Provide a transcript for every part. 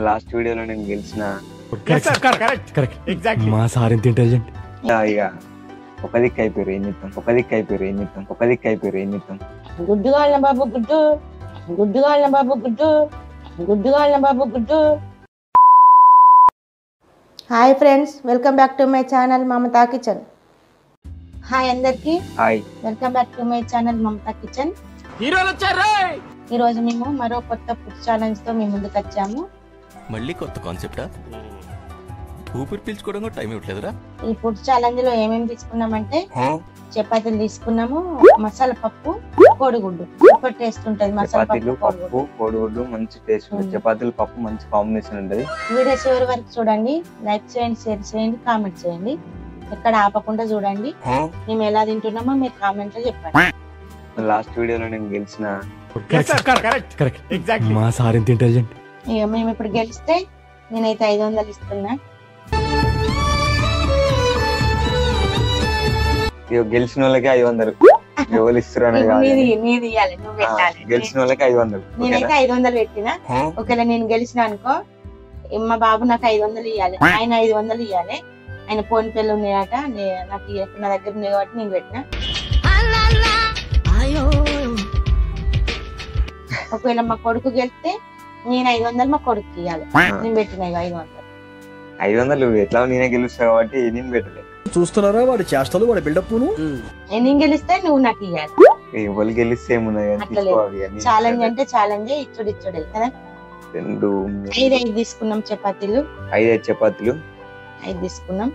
Last వీడియోలో నేను గెలిచిన కరెక్ట్ మా సార్ ఎంత ఇంటెలిజెంట్. ఇక ఒక దిక్కు అయిపోయారు ఏం చెప్తాం, ఒక దిక్కు అయిపోయారు ఏం చెప్తాం, ఒక దిక్కు అయిపోయారు ఏం చెప్తాం. గుడ్డుగాళ్ళ బాబు గుడ్డు, గుడ్డుగాళ్ళ బాబు గుడ్డు, గుడ్డుగాళ్ళ బాబు గుడ్డు. Hi friends, welcome back to my channel Mamata kitchen. Hi అందరికి, hi, welcome back to my channel Mamata kitchen. ఈ రోజు మేము మరో కొత్త ఫుడ్ ఛాలెంజ్ తో మీ ముందుకు వచ్చాము. మళ్ళీ కొత్త కాన్సెప్టా? ఊపిరి పీల్చుకోవడం కూడా టైం ఇవ్వట్లేదురా. ఈ ఫుడ్ ఛాలెంజ్ లో ఏమేమి తీసుకున్నామంటే చపాతీలు తీసుకున్నాము, మసాలా పప్పు, కోడిగుడ్డు. సూపర్ టేస్ట్ ఉంటది మసాలా చపాతీలు, పప్పు, పప్పు, కోడిగుడ్డు మంచి టేస్ట్ ఉంటుంది. చపాతీలు, పప్పు మంచి కాంబినేషన్ ఉంటది. వీడియో చివరి వరకు చూడండి, లైక్ చేయండి, షేర్ చేయండి, కామెంట్ చేయండి. ఎక్కడ ఆపకుండా చూడండి. మేము ఎలా తింటున్నామో మీరు కామెంట్ లో చెప్పండి. లాస్ట్ వీడియోలో నేను గెలిచిన కరెక్ట్ మా సార్ ఎంత ఇంటెలిజెంట్. ఇక మేము ఇప్పుడు గెలిస్తే నేనైతే 500 ఇస్తున్నా. గెలిచిన వాళ్ళకి 500 ఎవరు ఇస్తారు నీది ఇయ్యాలి, నువ్వు పెట్టాలి. గెలిచిన వాళ్ళకి 500. నేనైతే 500 పెట్టినా. ఒకవేళ నేను గెలిచిన అనుకో, మా బాబు నాకు 500 ఇవ్వాలి, ఆయన 500 ఇవ్వాలి. ఆయన ఫోన్ పేలు ఉన్నాయట, నాకు నా దగ్గర ఉన్నాయి కాబట్టి నేను పెట్టినా. ఒకవేళ మా కొడుకు గెలిస్తే నేను 500 మా కొడుకు ఇవ్వాలి. నేను పెట్టిన 500 ఎట్లా నేనే గెలుస్తా కాబట్టి నేను పెట్టలేదు. చూస్తున్నారా వాడి చేష్టలు, వాడి బిల్డప్. నేను గెలిస్తే నువ్వు నాకు ఇవ్వాలి. ఎవరు గెలిస్తే ఏమున్నాయి. ఛాలెంజ్ అంటే ఛాలెంజ్, ఇచ్చుడే కదా. 5 తీసుకున్నాం చపాతీలు, 5 చపాతీలు 5 తీసుకున్నాం.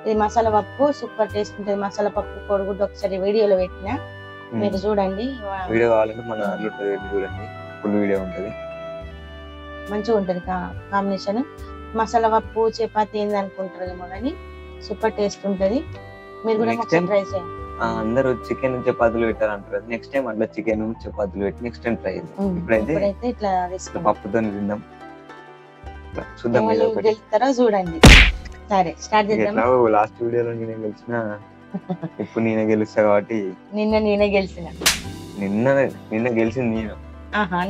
ఇది మసాలా పప్పు, సూపర్ టేస్ట్ ఉంటుంది. మసాలా పప్పు, కోడిగుడ్డు ఒకసారి వీడియోలో పెట్టినా, మీరు చూడండి. వీడియో కావాలంటే మన చూడండి, ఫుల్ వీడియో ఉంటది. మంచిగా ఉంటది కాంబినేషన్. మసాలా పప్పు చపాతీ ఏంది అనుకుంటారేమో కానీ సూపర్ టేస్ట్ ఉంటది. మీరు కూడా ట్రై చేయండి. అందరూ చికెన్ చపాతీలు పెట్టారంటారు. నెక్స్ట్ టైం అట్లా చికెన్ చపాతీలు పెట్టి నెక్స్ట్ టైం ట్రై చేద్దాం. ఇప్పుడైతే ఇట్లా పప్పుతో తిందాం. చూద్దాం గెలుస్తారో చూడండి. సరే స్టార్ట్ చేద్దాం. లాస్ట్ వీడియోలో నేనే గెలిచిన, ఇప్పుడు నేనే గెలుస్తా కాబట్టి. నేనే గెలిచిన. నిన్న గెలిచింది నేను.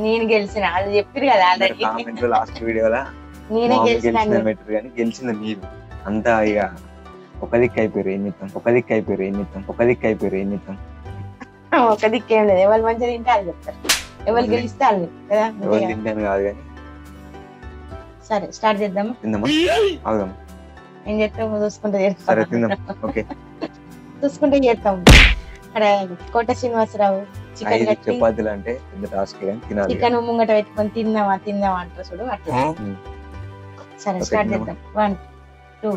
నేను గెలిచిన, అది చెప్పారు కదా ఆల్రెడీ. కామెంట్ లో లాస్ట్ వీడియోలా నేనే గెలిచిన పెట్టారు కానీ గెలిచింది మీరు. అంతా ఇక ఒక దిక్కు అయిపోయారు ఏం చెప్తాం, ఒక దిక్కు అయిపోయారు ఏం చెప్తాం, ఒక దిక్కు అయిపోయారు ఏం చెప్తాం. ఒక దిక్కు ఏం లేదు, ఎవరు మంచిగా తింటే వాళ్ళు చెప్తారు, ఎవరు గెలిస్తే వాళ్ళు కదా. ఎవరు తింటాను కాదు కానీ. సరే స్టార్ట్ చేద్దామా? తిందామా? అవుదాం. ఏం చేస్తాము చూసుకుంటే సరే తిందాం. ఓకే, చూసుకుంటే చేస్తాం. అక్కడ కోట శ్రీనివాసరావు చికెన్ చపాతీలు అంటే పెద్ద టాస్క్ తినాలి. చికెన్ ముంగట పెట్టుకొని తిందామా అంటారు చూడు అట్లా. సరే స్టార్ట్ చేద్దాం. 1 2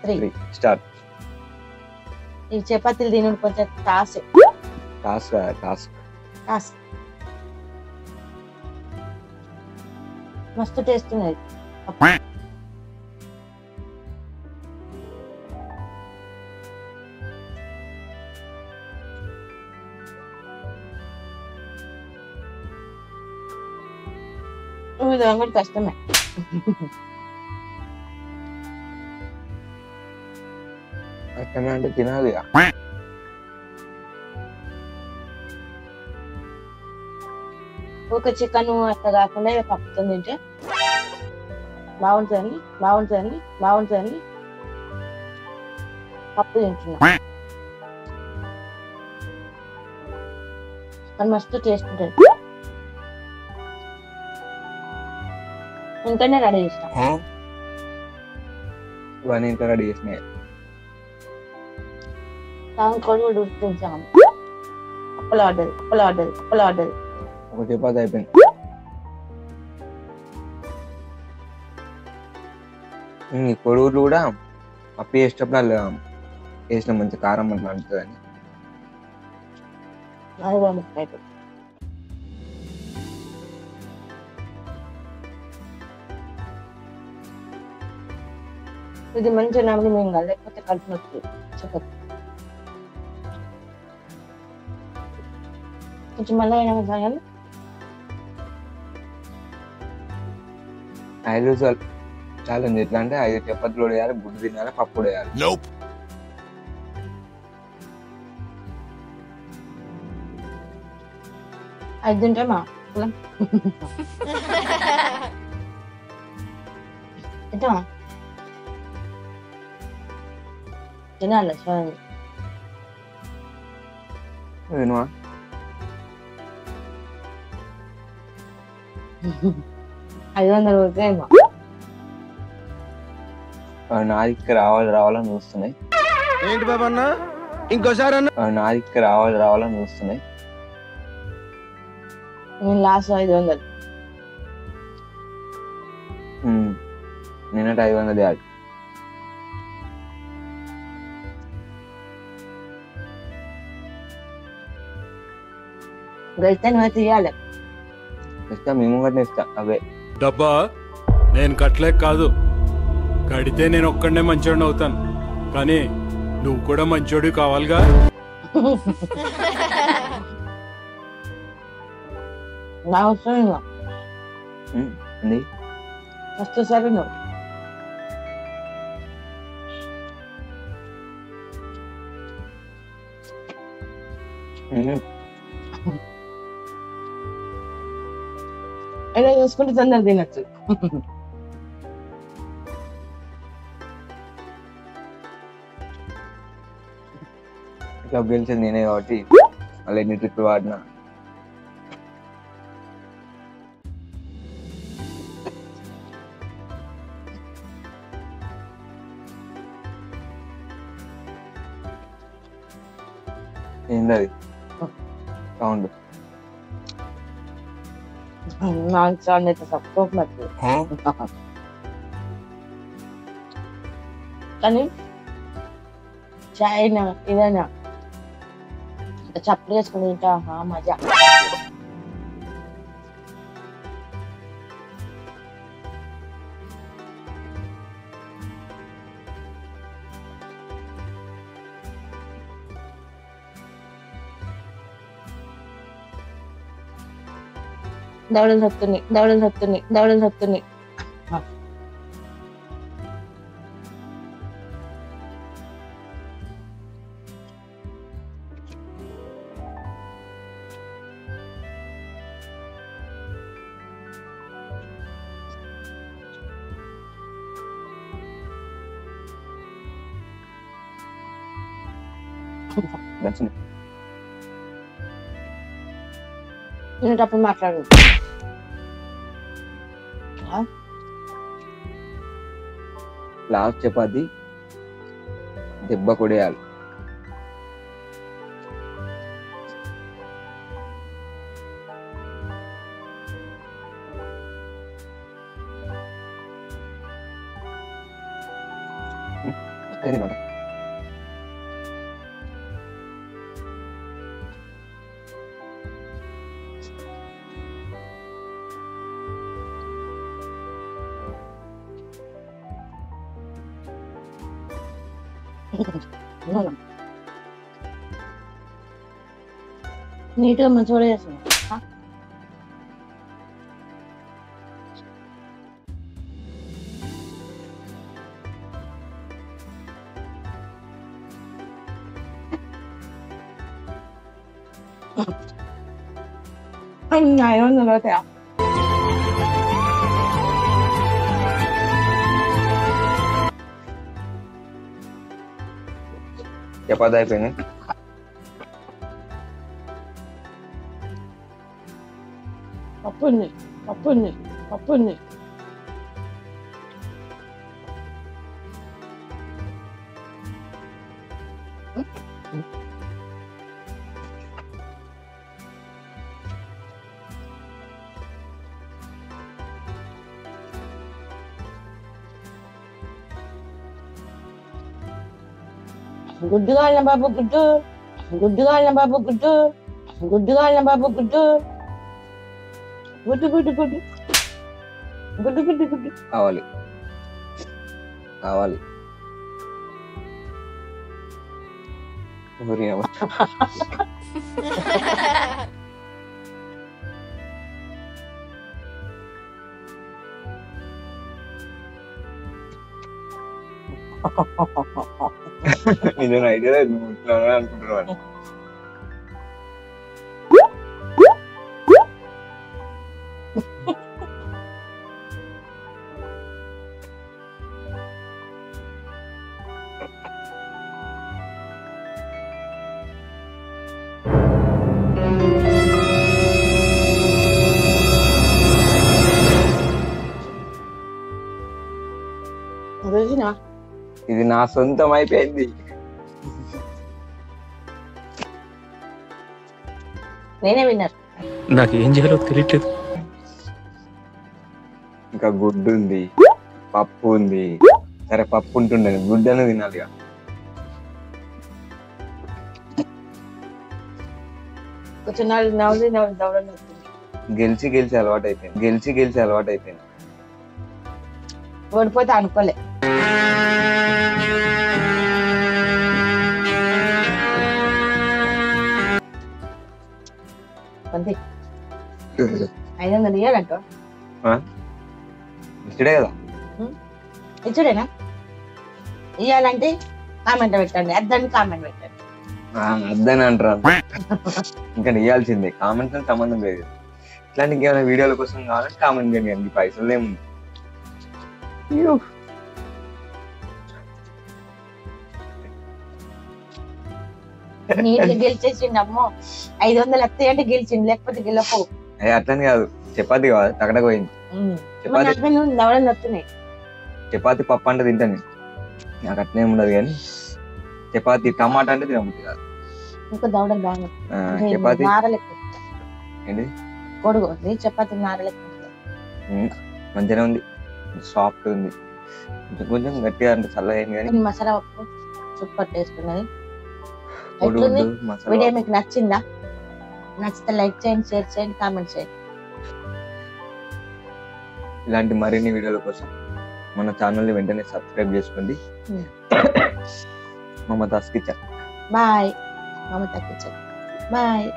3 స్టార్ట్. ఈ చపాతీలు తినడు కొంచెం టాస్క్ మస్తు టేస్ట్ ఉన్నది. కష్టమే. కష్టమే అంటే తినాలి. ఒక చికెన్ అట్లా కాకుండా పప్పుతో తింటే బాగుంటుందండి. పప్పు తింటున్నా కానీ మస్తు టేస్ట్ ఉంటుంది. ఇంకనే రెడీ చేసిన. ఇవన్నీ ఇంకా రెడీ చేసినాయి. కోడిగుడ్డు ఉడికించాము. అప్పలు ఆర్డర్. ఒక చపాతీ అయిపోయింది. ఈ కోడిగుడ్లు కూడా పప్పు వేసేటప్పుడు అలా వేసిన మంచి కారం అట్లా అంటుందని. ఇది మంచిగా నమ్మి మేము లేకపోతే కడుపు నొప్పి చెప్పదు. కొంచెం మళ్ళీ తాగాలి. 5 ఛాలెంజ్ ఎట్లా అంటే 5 చపాతీలు వేయాలి, గుడ్డు తినాలి, పప్పు వేయాలి. అది తింటామా తింటావా? తినాలి చూడండి. వినువా 500 రూపాయలు. నా దగ్గర రావాలని చూస్తున్నాయి. ఏంటి బాబా అన్న ఇంకోసారి అన్న నా దగ్గర రావాలని చూస్తున్నాయి. నేను లాస్ట్ 500. నిన్నటి 500 యాడ్. గెలిస్తే నువ్వే తీయాలి. ఇస్తా మేము కూడా ఇస్తా అవే. డబ్బా నేను కట్టలేక కాదు, కడితే నేను ఒక్కడనే మంచోడిని అవుతాను, కానీ నువ్వు కూడా మంచోడి కావాలిగా. నా అవసరం నువ్వు అండి ఫస్ట్ సరే నువ్వు. ఇలా చూసుకుంటే తొందర తినచ్చు. క్లబ్ గెలిచేది నేనే కాబట్టి మళ్ళీ ఎన్ని ట్రిప్లు వాడినా. ఏందది సౌండ్? నాకు సౌండ్ అయితే తక్కువ పడుతుంది, కానీ చాయ్ ఇదైనా చప్పుడు చేసుకుని తింటా మజా. దవడలు సత్తుంది. తినేటప్పుడు మాట్లాడు. లాస్ట్ చపాతి దెబ్బ కొడేయాలి. నీట్గా మంచిగా చేస్తున్నా. చపాతి అయిపోయింది. పప్పు ఉంది. గుడ్డు కావాలన్నా బాబు గుడ్డు కావాలన్నా బాబు గుడ్డు కావాలన్నా బాబు గుడ్డు కావాలి నేను ఐడియా అనుకుంటున్నాను. చూసినా ఇది నా సొంతం అయిపోయింది. నేనే విన్నారు. నాకు ఏం చేయాలో తెలియట్లేదు. ఇంకా గుడ్డు ఉంది, పప్పు ఉంది. సరే పప్పు ఉంటుండే, గుడ్డను తినాలి ఇక. కొంచెం నవ్వులు దవడలు గెలిచి గెలిచి అలవాటు అయిపోయింది. ఓడిపోతే అనుకోలే. అంతే 500 ఇయ్యాలంట. ఇచ్చుడే కదా. ఇచ్చుడేనా? ఇయ్యాలంటే కామెంట్ పెట్టండి, అద్దని కామెంట్ పెట్టండి. అద్దని అంటారు. ఇంకా ఇయ్యాల్సిందే, కామెంట్స్ అని సంబంధం లేదు. ఇట్లాంటి ఇంకేమైనా వీడియోల కోసం కావాలంటే కామెంట్ చేయండి. పైసలు ఏముంది. నీళ్ళు గెలిచేసిండు. అమ్మో 500 వస్తాయంటే గెలిచిండు, లేకపోతే గెలపో. అట్లని కాదు, చపాతి కాదు తగడకు పోయింది. దవడలు వస్తున్నాయి. చపాతి పప్పు అంటే తింటాను, నాకు అట్నే ఉండదు. కానీ చపాతి టమాటా అంటే తినబుద్ధి కాదు. ఇంకా దవడలు బాగా చపాతి నారలెక్క ఏంటి కొడుకు చపాతి నారలెక్క మంచిగానే ఉంది, సాఫ్ట్ ఉంది. కొంచెం గట్టిగా అంటే చల్లగా అయింది. కానీ మసాలా పప్పు సూపర్ టేస్ట్ ఉన్నది. కోడిగుడ్డు వీడియో మసాలా మీకు నచ్చిందా? నచ్చితే లైక్ చేయండి, షేర్ చేయండి, కామెంట్ చేయండి. ఇలాంటి మరిన్ని వీడియోల కోసం మన ఛానల్ ని వెంటనే సబ్స్క్రైబ్ చేసుకోండి. Mamata's kitchen. Bye. Mamata kitchen. Bye.